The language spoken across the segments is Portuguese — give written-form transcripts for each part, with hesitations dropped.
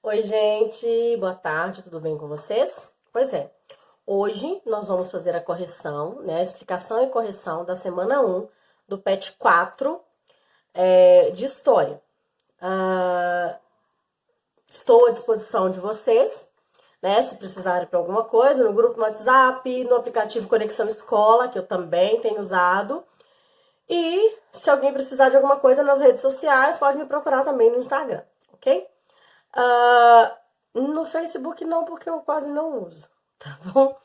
Oi, gente, boa tarde, tudo bem com vocês? Pois é, hoje nós vamos fazer a correção, né, a explicação e correção da semana 1 do PET 4 de História. Estou à disposição de vocês, né, se precisarem para alguma coisa, no grupo no WhatsApp, no aplicativo Conexão Escola, que eu também tenho usado. E se alguém precisar de alguma coisa nas redes sociais, pode me procurar também no Instagram, ok? No Facebook não, porque eu quase não uso, tá bom?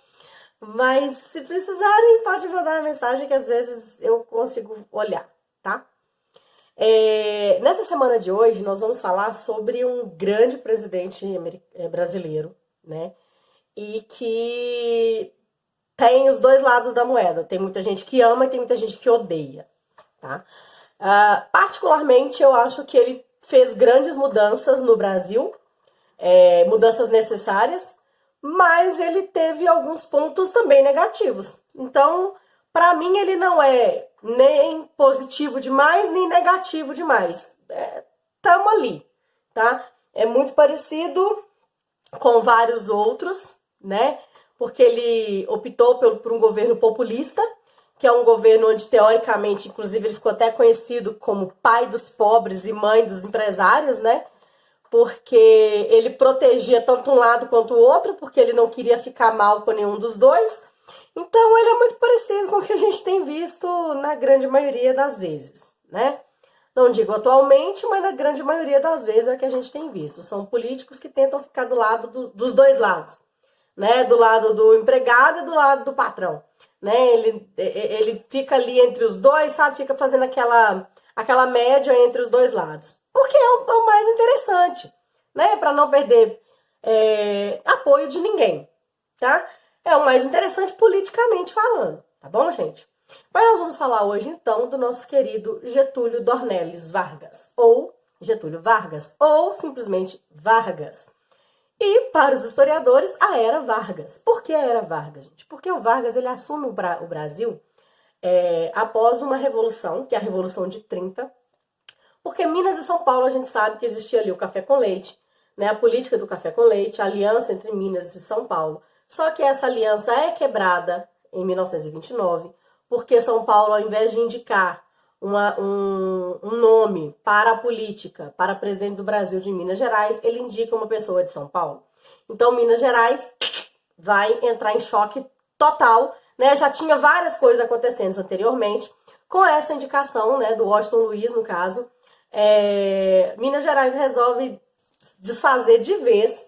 Mas se precisarem, pode mandar uma mensagem que às vezes eu consigo olhar, tá? Nessa semana de hoje, nós vamos falar sobre um grande presidente brasileiro, né? E que tem os dois lados da moeda. Tem muita gente que ama e tem muita gente que odeia, tá? Particularmente, eu acho que ele fez grandes mudanças no Brasil, mudanças necessárias, mas ele teve alguns pontos também negativos. Então, para mim, ele não é nem positivo demais, nem negativo demais. Tamo ali, tá? É muito parecido com vários outros, né? Porque ele optou por um governo populista, que é um governo onde, teoricamente, inclusive, ele ficou até conhecido como pai dos pobres e mãe dos empresários, né? Porque ele protegia tanto um lado quanto o outro, porque ele não queria ficar mal com nenhum dos dois. Então, ele é muito parecido com o que a gente tem visto na grande maioria das vezes, né? Não digo atualmente, mas na grande maioria das vezes é o que a gente tem visto. São políticos que tentam ficar do lado dos dois lados, né? Do lado do empregado e do lado do patrão, né? Ele fica ali entre os dois, sabe? Fica fazendo aquela média entre os dois lados. Porque é o mais interessante, né? Para não perder apoio de ninguém, tá? É o mais interessante politicamente falando, tá bom, gente? Mas nós vamos falar hoje, então, do nosso querido Getúlio Dornelles Vargas, ou Getúlio Vargas, ou simplesmente Vargas. E, para os historiadores, a Era Vargas. Por que a Era Vargas, gente? Porque o Vargas ele assume o Brasil após uma revolução, que é a Revolução de 30, porque Minas e São Paulo a gente sabe que existia ali o café com leite, né? A política do café com leite, a aliança entre Minas e São Paulo. Só que essa aliança é quebrada em 1929, porque São Paulo, ao invés de indicar um nome para a política, para presidente do Brasil de Minas Gerais, ele indica uma pessoa de São Paulo. Então, Minas Gerais vai entrar em choque total, né? Já tinha várias coisas acontecendo anteriormente, com essa indicação, né, do Washington Luiz, no caso, Minas Gerais resolve desfazer de vez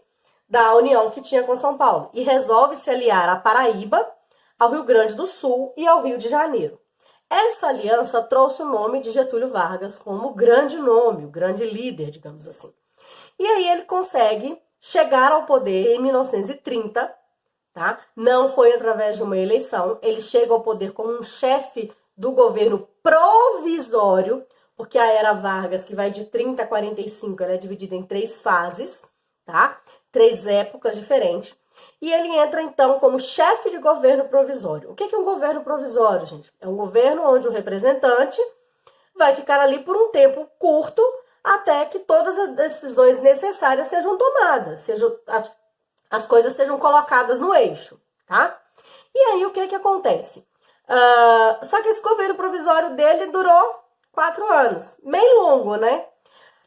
da união que tinha com São Paulo e resolve se aliar à Paraíba, ao Rio Grande do Sul e ao Rio de Janeiro. Essa aliança trouxe o nome de Getúlio Vargas como o grande nome, o grande líder, digamos assim. E aí ele consegue chegar ao poder em 1930, tá? Não foi através de uma eleição, ele chega ao poder como um chefe do governo provisório, porque a Era Vargas, que vai de 30 a 45, ela é dividida em 3 fases, tá? 3 épocas diferentes. E ele entra, então, como chefe de governo provisório. O que é um governo provisório, gente? É um governo onde o representante vai ficar ali por um tempo curto até que todas as decisões necessárias sejam tomadas, as coisas sejam colocadas no eixo, tá? E aí, o que acontece? Só que esse governo provisório dele durou 4 anos. Meio longo, né?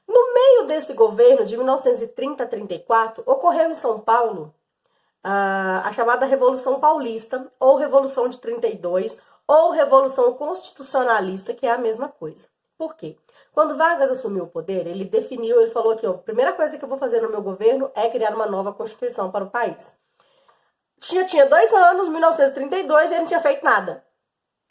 No meio desse governo, de 1930 a 34, ocorreu em São Paulo a chamada Revolução Paulista, ou Revolução de 32, ou Revolução Constitucionalista, que é a mesma coisa. Por quê? Quando Vargas assumiu o poder, ele falou que a primeira coisa que eu vou fazer no meu governo é criar uma nova Constituição para o país. Tinha 2 anos, 1932, e ele não tinha feito nada.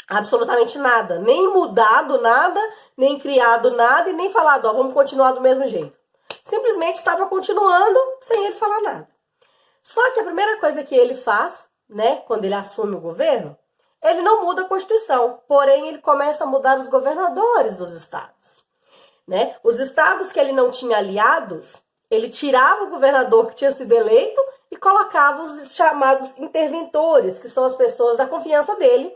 Absolutamente nada. Nem mudado nada, nem criado nada, e nem falado, vamos continuar do mesmo jeito. Simplesmente estava continuando sem ele falar nada. Só que a primeira coisa que ele faz, né, quando ele assume o governo, ele não muda a Constituição, porém ele começa a mudar os governadores dos estados, né? Os estados que ele não tinha aliados, ele tirava o governador que tinha sido eleito e colocava os chamados interventores, que são as pessoas da confiança dele,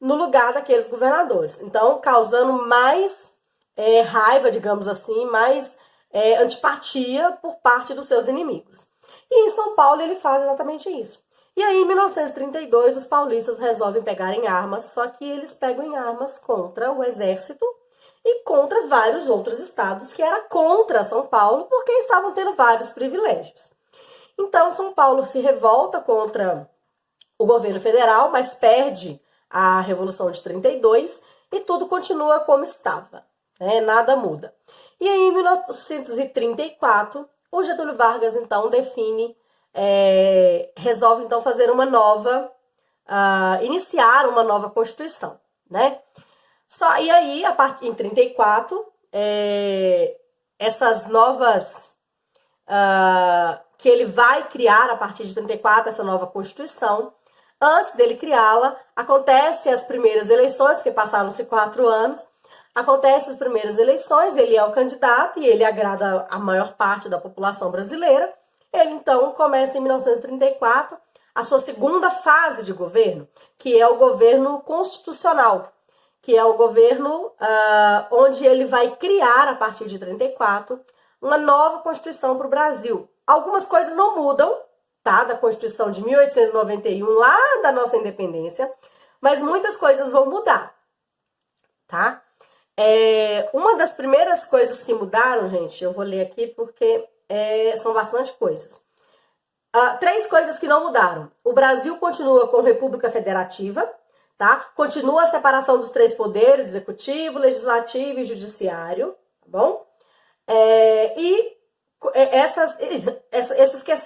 no lugar daqueles governadores. Então, causando mais raiva, digamos assim, mais antipatia por parte dos seus inimigos. E em São Paulo ele faz exatamente isso. E aí, em 1932, os paulistas resolvem pegar em armas, só que eles pegam em armas contra o exército e contra vários outros estados que era contra São Paulo, porque estavam tendo vários privilégios. Então, São Paulo se revolta contra o governo federal, mas perde a Revolução de 32 e tudo continua como estava, né? Nada muda. E aí, em 1934, o Getúlio Vargas, então, resolve, então, fazer uma nova, iniciar uma nova Constituição, né? E aí, em 34, essas novas, que ele vai criar a partir de 34, essa nova Constituição. Antes dele criá-la, acontecem as primeiras eleições, porque passaram-se 4 anos, acontecem as primeiras eleições, ele é o candidato e ele agrada a maior parte da população brasileira. Ele, então, começa em 1934 a sua segunda fase de governo, que é o governo constitucional, que é o governo onde ele vai criar, a partir de 34, uma nova Constituição para o Brasil. Algumas coisas não mudam, tá? Da Constituição de 1891, lá da nossa independência, mas muitas coisas vão mudar, tá? Uma das primeiras coisas que mudaram, gente, eu vou ler aqui porque são bastante coisas. 3 coisas que não mudaram. O Brasil continua com República Federativa, tá? Continua a separação dos 3 poderes, executivo, legislativo e judiciário, tá bom?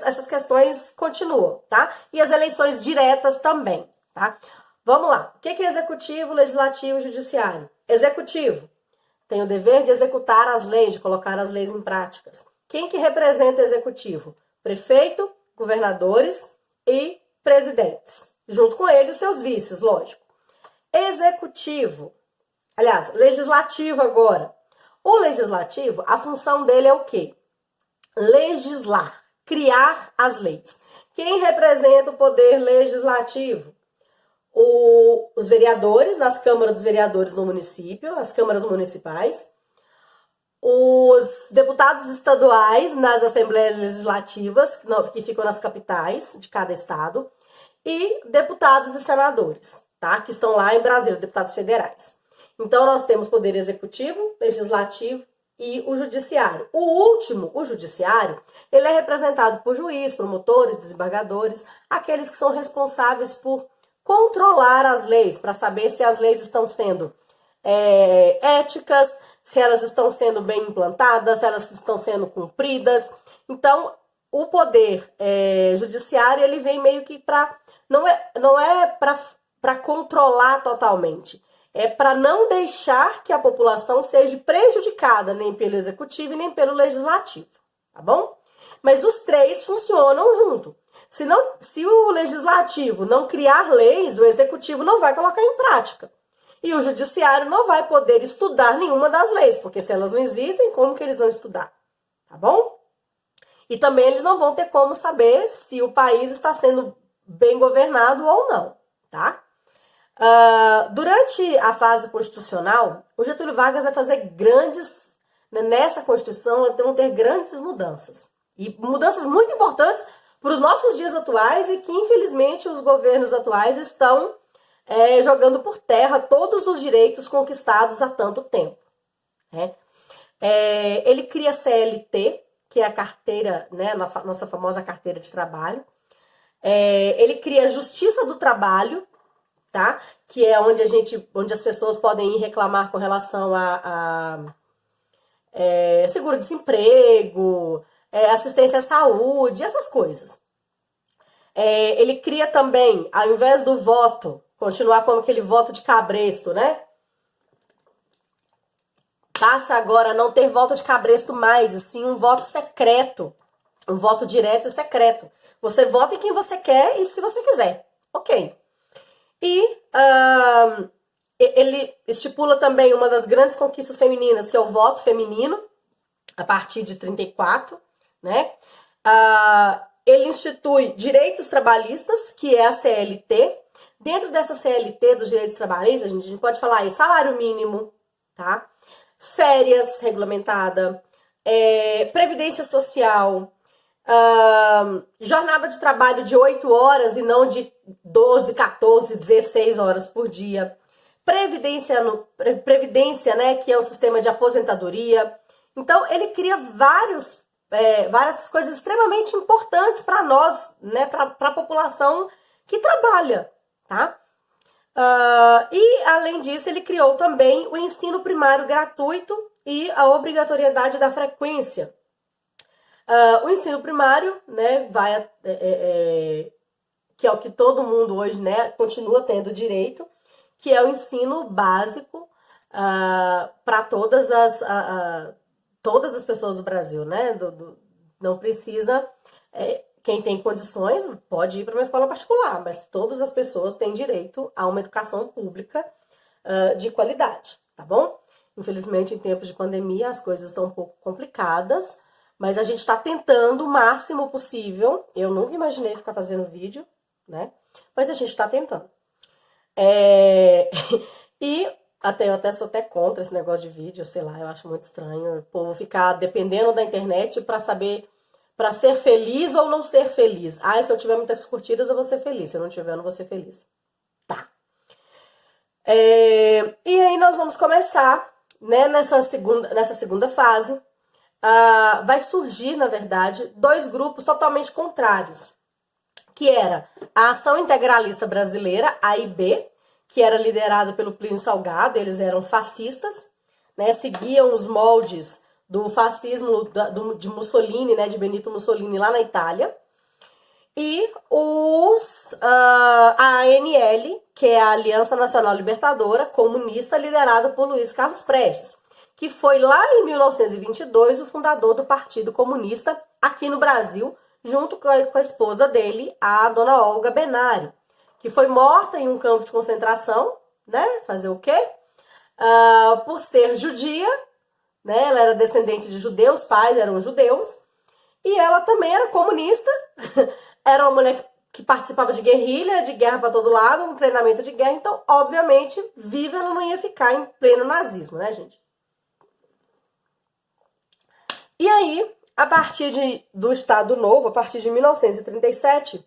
Essas questões continuam, tá? E as eleições diretas também, tá? Vamos lá. O que é executivo, legislativo e judiciário? Executivo tem o dever de executar as leis, de colocar as leis em práticas. Quem que representa o executivo? Prefeito, governadores e presidentes. Junto com eles, seus vices, lógico. Executivo. Aliás, legislativo agora. O legislativo, a função dele é o quê? Legislar, criar as leis. Quem representa o poder legislativo? Os vereadores, nas câmaras dos vereadores no município, as câmaras municipais. Os deputados estaduais nas assembleias legislativas, que ficam nas capitais de cada estado. E deputados e senadores, tá? Que estão lá em Brasília, deputados federais. Então, nós temos poder executivo, legislativo e o judiciário. O último, o judiciário, ele é representado por juiz, promotores, desembargadores, aqueles que são responsáveis por controlar as leis, para saber se as leis estão sendo éticas, se elas estão sendo bem implantadas, se elas estão sendo cumpridas. Então, o poder judiciário, ele vem meio que para... Não é para controlar totalmente. É para não deixar que a população seja prejudicada nem pelo executivo e nem pelo legislativo, tá bom? Mas os 3 funcionam junto. Se o legislativo não criar leis, o executivo não vai colocar em prática. E o judiciário não vai poder estudar nenhuma das leis, porque se elas não existem, como que eles vão estudar? Tá bom? E também eles não vão ter como saber se o país está sendo bem governado ou não, tá? Durante a fase constitucional, o Getúlio Vargas vai fazer nessa Constituição, vão ter grandes mudanças. E mudanças muito importantes para os nossos dias atuais e que, infelizmente, os governos atuais estão jogando por terra todos os direitos conquistados há tanto tempo, né? Ele cria CLT, que é a carteira, né, nossa famosa carteira de trabalho. Ele cria a Justiça do Trabalho, tá? Que é onde as pessoas podem ir reclamar com relação a seguro-desemprego, assistência à saúde, essas coisas. Ele cria também, ao invés do voto, continuar com aquele voto de cabresto, né? Passa agora a não ter voto de cabresto mais, assim, um voto secreto, um voto direto e secreto. Você vota em quem você quer e se você quiser, ok. E ele estipula também uma das grandes conquistas femininas, que é o voto feminino, a partir de 34, né? Ele institui direitos trabalhistas, que é a CLT. Dentro dessa CLT, dos direitos trabalhistas, a gente pode falar aí salário mínimo, tá? Férias regulamentada, previdência social, jornada de trabalho de 8 horas e não de 12, 14, 16 horas por dia. Previdência, né, que é o sistema de aposentadoria. Então, ele cria várias coisas extremamente importantes para nós, né, para a população que trabalha, tá? E, além disso, ele criou também o ensino primário gratuito e a obrigatoriedade da frequência. O ensino primário, né, que é o que todo mundo hoje, né, continua tendo direito, que é o ensino básico para todas as pessoas do Brasil, né? Não precisa, quem tem condições pode ir para uma escola particular, mas todas as pessoas têm direito a uma educação pública de qualidade, tá bom? Infelizmente, em tempos de pandemia, as coisas estão um pouco complicadas, mas a gente está tentando o máximo possível. Eu nunca imaginei ficar fazendo vídeo, né? Mas a gente está tentando. E eu até sou até contra esse negócio de vídeo, sei lá, eu acho muito estranho o povo ficar dependendo da internet para saber, para ser feliz ou não ser feliz. Se eu tiver muitas curtidas, eu vou ser feliz. Se eu não tiver, eu não vou ser feliz. Tá. E aí nós vamos começar, né, nessa segunda fase. Vai surgir, na verdade, 2 grupos totalmente contrários, que era a Ação Integralista Brasileira, AIB, que era liderada pelo Plínio Salgado. Eles eram fascistas, né, seguiam os moldes do fascismo de Mussolini, né, de Benito Mussolini lá na Itália. E a ANL, que é a Aliança Nacional Libertadora Comunista, liderada por Luiz Carlos Prestes, que foi lá em 1922 o fundador do Partido Comunista aqui no Brasil, junto com a esposa dele, a dona Olga Benário, que foi morta em um campo de concentração, né? Fazer o quê? Por ser judia, né? Ela era descendente de judeus, os pais eram judeus, e ela também era comunista, era uma mulher que participava de guerrilha, de guerra para todo lado, um treinamento de guerra, então, obviamente, viva ela não ia ficar em pleno nazismo, né, gente? E aí, a partir do Estado Novo, a partir de 1937,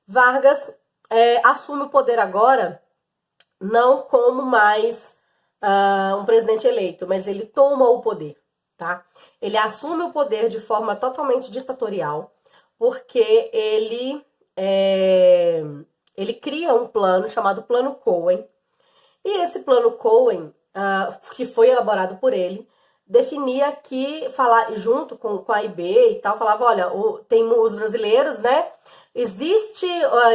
Vargas assume o poder agora, não como mais um presidente eleito, mas ele toma o poder, tá? Ele assume o poder de forma totalmente ditatorial, porque ele cria um plano chamado Plano Cohen, e esse Plano Cohen, que foi elaborado por ele, definia que, junto com a IB e tal, falava, olha, tem os brasileiros, né? Existe a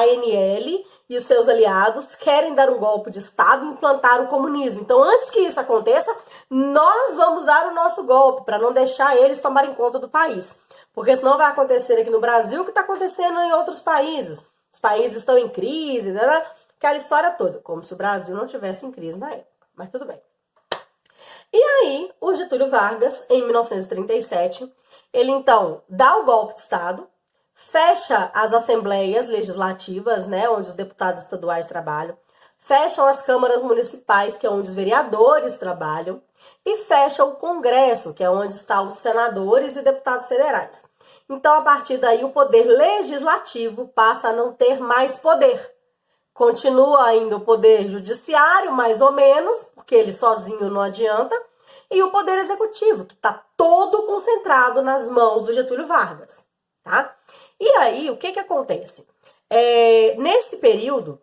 ANL e os seus aliados querem dar um golpe de Estado e implantar o comunismo. Então, antes que isso aconteça, nós vamos dar o nosso golpe para não deixar eles tomarem conta do país. Porque senão vai acontecer aqui no Brasil o que está acontecendo em outros países. Os países estão em crise, né? Aquela história toda, como se o Brasil não tivesse em crise na época. Mas tudo bem. E aí, o Getúlio Vargas, em 1937, ele então dá o golpe de Estado, fecha as assembleias legislativas, né, onde os deputados estaduais trabalham, fecham as câmaras municipais, que é onde os vereadores trabalham, e fecha o Congresso, que é onde estão os senadores e deputados federais. Então, a partir daí, o poder legislativo passa a não ter mais poder. Continua ainda o poder judiciário, mais ou menos, porque ele sozinho não adianta, e o poder executivo, que está todo concentrado nas mãos do Getúlio Vargas, tá? E aí, o que acontece? Nesse período,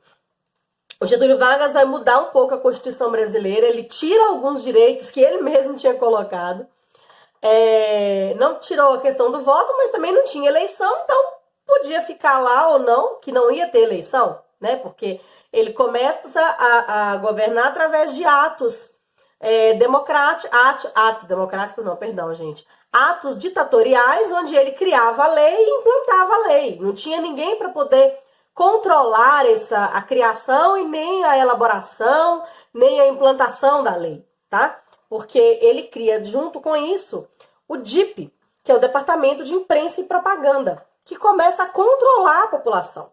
o Getúlio Vargas vai mudar um pouco a Constituição brasileira, ele tira alguns direitos que ele mesmo tinha colocado, não tirou a questão do voto, mas também não tinha eleição, então podia ficar lá ou não, que não ia ter eleição, né? Porque ele começa a governar através de atos atos ditatoriais, onde ele criava a lei e implantava a lei. Não tinha ninguém para poder controlar a criação e nem a elaboração, nem a implantação da lei, tá? Porque ele cria, junto com isso, o DIP, que é o Departamento de Imprensa e Propaganda, que começa a controlar a população,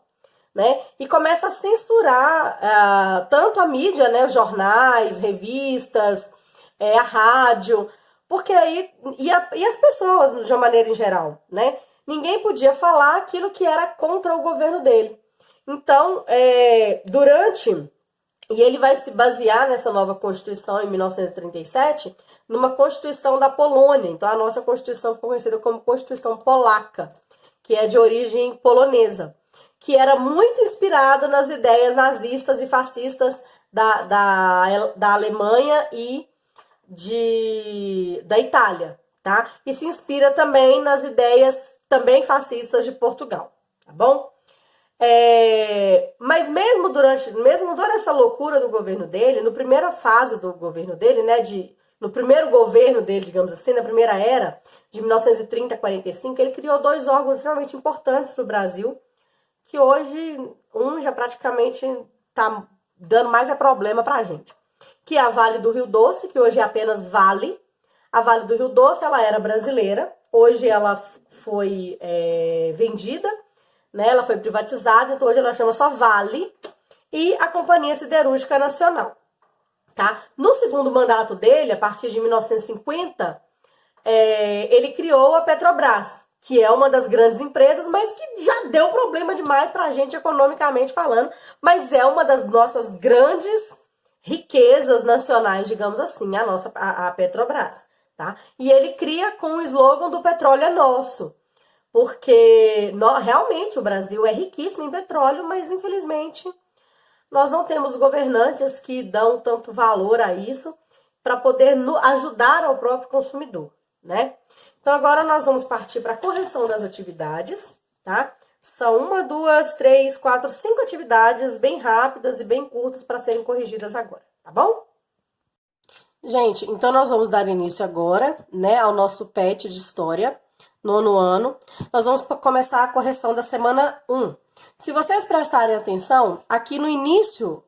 né? E começa a censurar tanto a mídia, né? Jornais, revistas, a rádio, Porque aí, e as pessoas, de uma maneira em geral, né? Ninguém podia falar aquilo que era contra o governo dele. Então, e ele vai se basear nessa nova Constituição em 1937, numa Constituição da Polônia. Então, a nossa Constituição ficou conhecida como Constituição Polaca, que é de origem polonesa, que era muito inspirada nas ideias nazistas e fascistas da Alemanha e da Itália, tá? E se inspira também nas ideias também fascistas de Portugal, tá bom? Mas mesmo durante essa loucura do governo dele, na primeira fase do governo dele, né, no primeiro governo dele, digamos assim, na primeira era, de 1930 a 45, ele criou dois órgãos extremamente importantes para o Brasil, que hoje um já praticamente está dando mais problema para a gente, que é a Vale do Rio Doce, que hoje é apenas Vale. A Vale do Rio Doce, ela era brasileira, hoje ela foi vendida, né? Ela foi privatizada, então hoje ela chama só Vale, e a Companhia Siderúrgica Nacional, tá? No segundo mandato dele, a partir de 1950, ele criou a Petrobras, que é uma das grandes empresas, mas que já deu problema demais pra gente economicamente falando, mas é uma das nossas grandes riquezas nacionais, digamos assim, a Petrobras, tá? E ele cria com o slogan do petróleo é nosso, porque realmente o Brasil é riquíssimo em petróleo, mas infelizmente nós não temos governantes que dão tanto valor a isso para poder ajudar ao próprio consumidor, né? Então agora nós vamos partir para a correção das atividades, tá? São 1, 2, 3, 4, 5 atividades bem rápidas e bem curtas para serem corrigidas agora, tá bom? Gente, então nós vamos dar início agora, né, ao nosso PET de História, 9º ano. Nós vamos começar a correção da semana 1. Se vocês prestarem atenção, aqui no início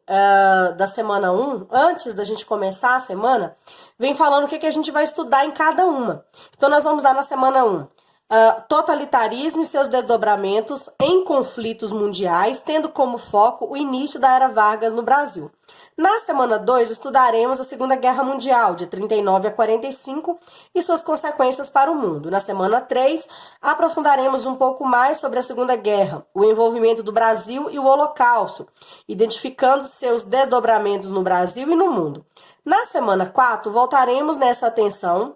da semana 1, antes da gente começar a semana, vem falando o que a gente vai estudar em cada uma. Então, nós vamos dar na semana 1, totalitarismo e seus desdobramentos em conflitos mundiais, tendo como foco o início da Era Vargas no Brasil. Na semana 2, estudaremos a Segunda Guerra Mundial, de 39 a 45, e suas consequências para o mundo. Na semana 3, aprofundaremos um pouco mais sobre a Segunda Guerra, o envolvimento do Brasil e o Holocausto, identificando seus desdobramentos no Brasil e no mundo. Na semana 4, voltaremos nossa atenção,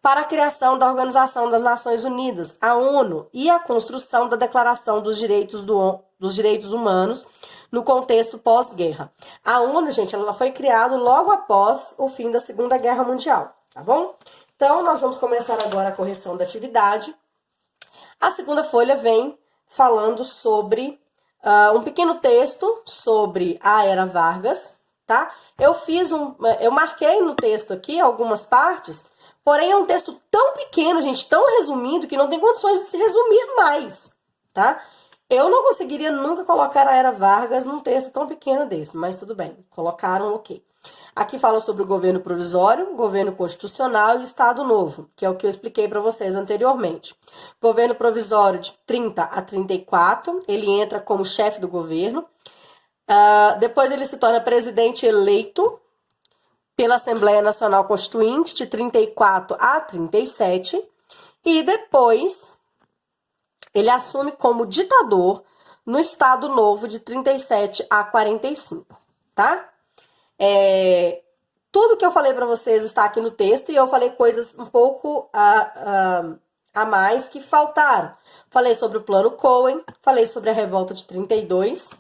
para a criação da Organização das Nações Unidas, a ONU, e a construção da Declaração dos Direitos Humanos, no contexto pós-guerra. A ONU, gente, ela foi criada logo após o fim da Segunda Guerra Mundial, tá bom? Então, nós vamos começar agora a correção da atividade. A segunda folha vem falando sobre um pequeno texto sobre a Era Vargas, tá? Eu marquei no texto aqui algumas partes, porém é um texto tão pequeno, gente, tão resumido, que não tem condições de se resumir mais, tá? Eu não conseguiria nunca colocar a Era Vargas num texto tão pequeno desse, mas tudo bem, colocaram, ok. Aqui fala sobre o governo provisório, governo constitucional e Estado Novo, que é o que eu expliquei para vocês anteriormente. Governo provisório de 30 a 34, ele entra como chefe do governo. Depois ele se torna presidente eleito pela Assembleia Nacional Constituinte, de 34 a 37, e depois ele assume como ditador no Estado Novo, de 37 a 45, tá? Tudo que eu falei para vocês está aqui no texto, e eu falei coisas um pouco a mais que faltaram. Falei sobre o Plano Cohen, falei sobre a Revolta de 32,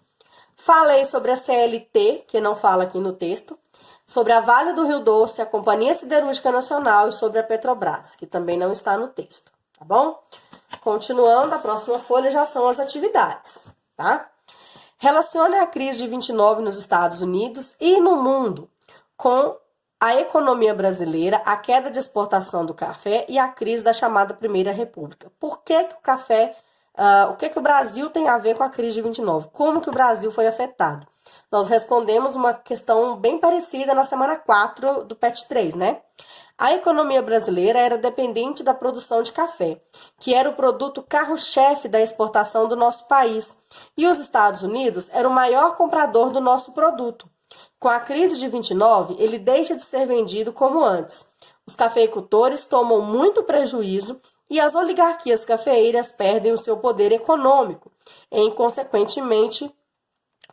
falei sobre a CLT, que não fala aqui no texto, sobre a Vale do Rio Doce, a Companhia Siderúrgica Nacional e sobre a Petrobras, que também não está no texto, tá bom? Continuando, a próxima folha já são as atividades, tá? Relacione a crise de 29 nos Estados Unidos e no mundo com a economia brasileira, a queda de exportação do café e a crise da chamada Primeira República. Por que que o café, o que que o Brasil tem a ver com a crise de 29? Como que o Brasil foi afetado? Nós respondemos uma questão bem parecida na semana 4 do PET 3, né? A economia brasileira era dependente da produção de café, que era o produto carro-chefe da exportação do nosso país, e os Estados Unidos era o maior comprador do nosso produto. Com a crise de 29, ele deixa de ser vendido como antes. Os cafeicultores tomam muito prejuízo e as oligarquias cafeeiras perdem o seu poder econômico e, consequentemente,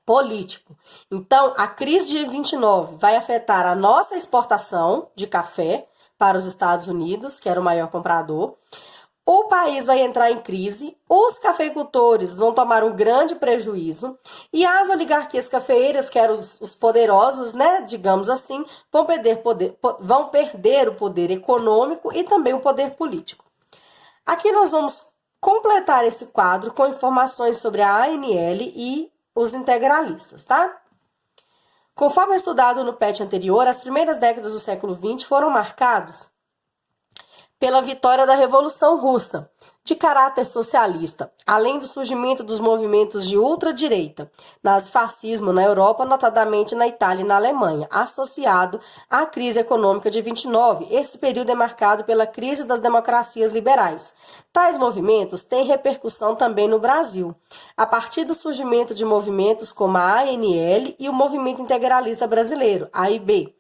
político. Então, a crise de 29 vai afetar a nossa exportação de café para os Estados Unidos, que era o maior comprador. O país vai entrar em crise, os cafeicultores vão tomar um grande prejuízo e as oligarquias cafeeiras, que eram os poderosos, né, digamos assim, vão perder o poder econômico e também o poder político. Aqui nós vamos completar esse quadro com informações sobre a ANL e os integralistas, tá? Conforme estudado no PET anterior, as primeiras décadas do século XX foram marcadas pela vitória da Revolução Russa, de caráter socialista, além do surgimento dos movimentos de ultradireita, nazifascismo na Europa, notadamente na Itália e na Alemanha, associado à crise econômica de 29. Esse período é marcado pela crise das democracias liberais. Tais movimentos têm repercussão também no Brasil, a partir do surgimento de movimentos como a ANL e o Movimento Integralista Brasileiro, AIB.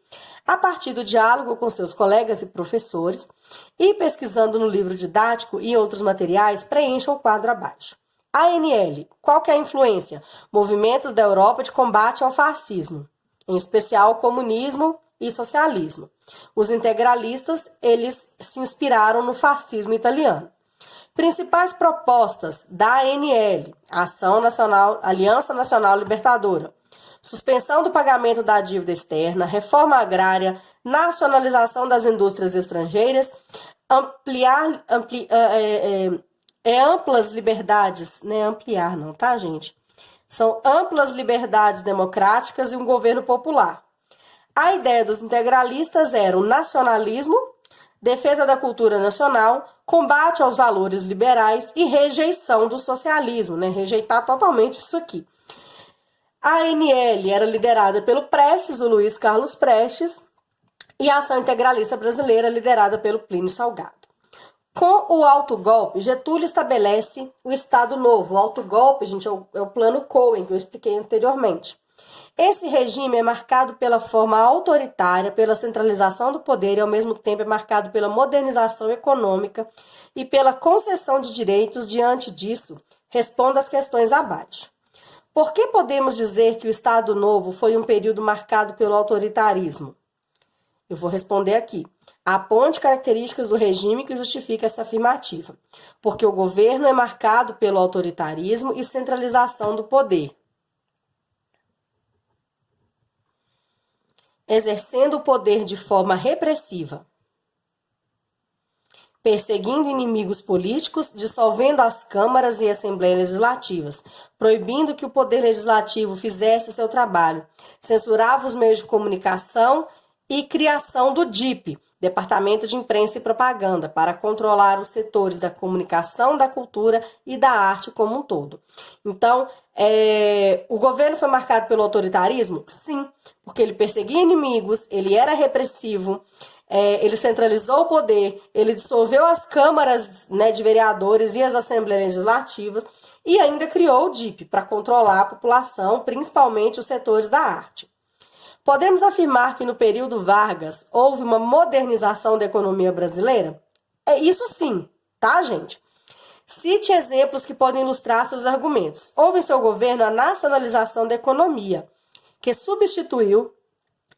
A partir do diálogo com seus colegas e professores e pesquisando no livro didático e outros materiais, preencha o quadro abaixo. ANL, qual que é a influência? Movimentos da Europa de combate ao fascismo, em especial comunismo e socialismo. Os integralistas, eles se inspiraram no fascismo italiano. Principais propostas da ANL, Ação Nacional, Aliança Nacional Libertadora. Suspensão do pagamento da dívida externa, reforma agrária, nacionalização das indústrias estrangeiras, amplas liberdades, não é ampliar não, tá, gente? São amplas liberdades democráticas e um governo popular. A ideia dos integralistas era o nacionalismo, defesa da cultura nacional, combate aos valores liberais e rejeição do socialismo, né? Rejeitar totalmente isso aqui. A ANL era liderada pelo Prestes, o Luiz Carlos Prestes, e a Ação Integralista Brasileira, liderada pelo Plínio Salgado. Com o autogolpe, Getúlio estabelece o Estado Novo. O autogolpe, gente, é o plano Cohen, que eu expliquei anteriormente. Esse regime é marcado pela forma autoritária, pela centralização do poder e, ao mesmo tempo, é marcado pela modernização econômica e pela concessão de direitos. Diante disso, responda às questões abaixo. Por que podemos dizer que o Estado Novo foi um período marcado pelo autoritarismo? Eu vou responder aqui. Aponte características do regime que justifica essa afirmativa. Porque o governo é marcado pelo autoritarismo e centralização do poder, exercendo o poder de forma repressiva, perseguindo inimigos políticos, dissolvendo as câmaras e assembleias legislativas, proibindo que o poder legislativo fizesse seu trabalho, censurava os meios de comunicação e criação do DIP, Departamento de Imprensa e Propaganda, para controlar os setores da comunicação, da cultura e da arte como um todo. Então, o governo foi marcado pelo autoritarismo? Sim, porque ele perseguia inimigos, ele era repressivo, ele centralizou o poder, ele dissolveu as câmaras, né, de vereadores e as assembleias legislativas e ainda criou o DIP para controlar a população, principalmente os setores da arte. Podemos afirmar que no período Vargas houve uma modernização da economia brasileira? Isso sim, tá, gente? Cite exemplos que podem ilustrar seus argumentos. Houve em seu governo a nacionalização da economia, que substituiu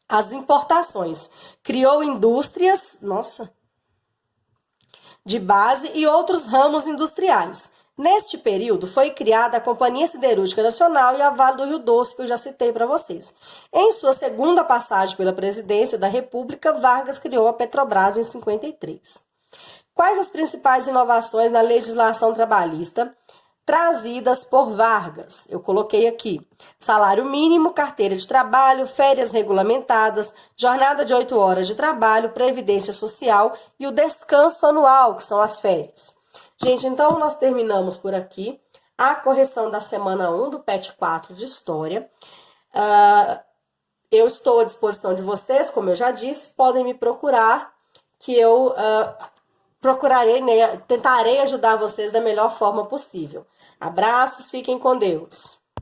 as importações, criou indústrias, de base e outros ramos industriais. Neste período, foi criada a Companhia Siderúrgica Nacional e a Vale do Rio Doce, que eu já citei para vocês. Em sua segunda passagem pela presidência da República, Vargas criou a Petrobras em 53. Quais as principais inovações na legislação trabalhista trazidas por Vargas? Eu coloquei aqui: salário mínimo, carteira de trabalho, férias regulamentadas, jornada de 8 horas de trabalho, previdência social e o descanso anual, que são as férias. Gente, então nós terminamos por aqui a correção da semana 1 do PET 4 de História. Eu estou à disposição de vocês, como eu já disse, podem me procurar, que eu procurarei, né, tentarei ajudar vocês da melhor forma possível. Abraços, fiquem com Deus.